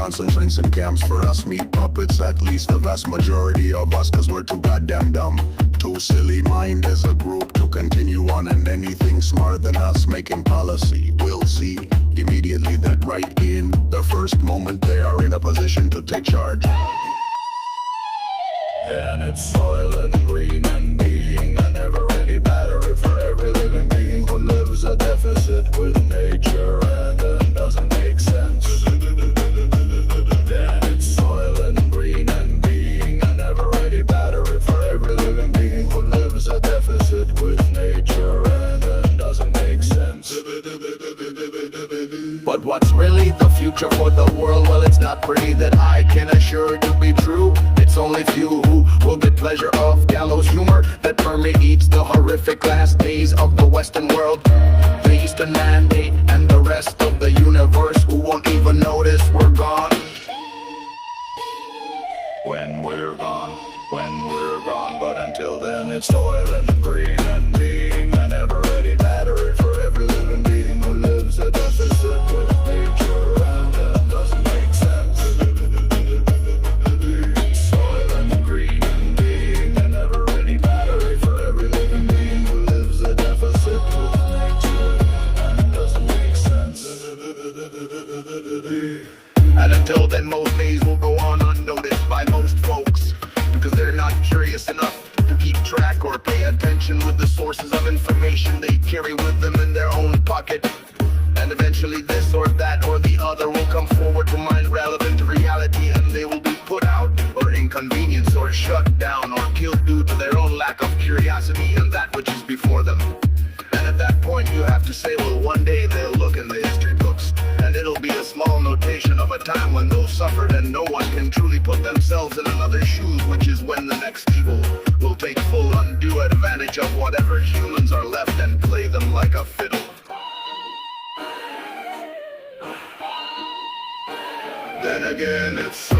concentration camps for us meat puppets. At least the vast majority of us, cause we're too goddamn dumb, too silly mind as a group to continue on. And anything smarter than us making policy, we'll see immediately that right in the first moment they are in a position to take charge. And it's Soylent Green and being a never-ending battery for every living being who lives a deficit with nature and doesn't make sense. And it's Soylent Green and being a never-ending battery for every living being who lives a deficit with nature and doesn't make sense. But what's really the future for the world? Well, it's not pretty, that I can assure to be true. It's only few who will get pleasure of gallows humor that permeates the horrific last days of the Western world. The Eastern mandate and the rest of the universe who won't even notice we're gone. When we're gone, but until then it's Soylent Green and being a never-ready battery for every living being who lives a deficit with nature and doesn't make sense. Soylent Green and being a never-ready battery for every living being who lives a deficit with nature and doesn't make sense. And until then, most days will go on unnoticed by most folks, because they're not curious enough to keep track or pay attention with the sources of information they carry with them in their own pocket. And eventually this or that or the other will come forward to mind relevant to reality, and they will be put out or inconvenienced or shut down or killed due to their own lack of curiosity and that which is before them. And at that point you have to say, well, one day they'll look in the history books and it'll be a small notation of a time when those suffered and no one can truly put themselves in another's shoes, which is when the next evil will take full undue advantage of whatever humans are left and play them like a fiddle. Then again it's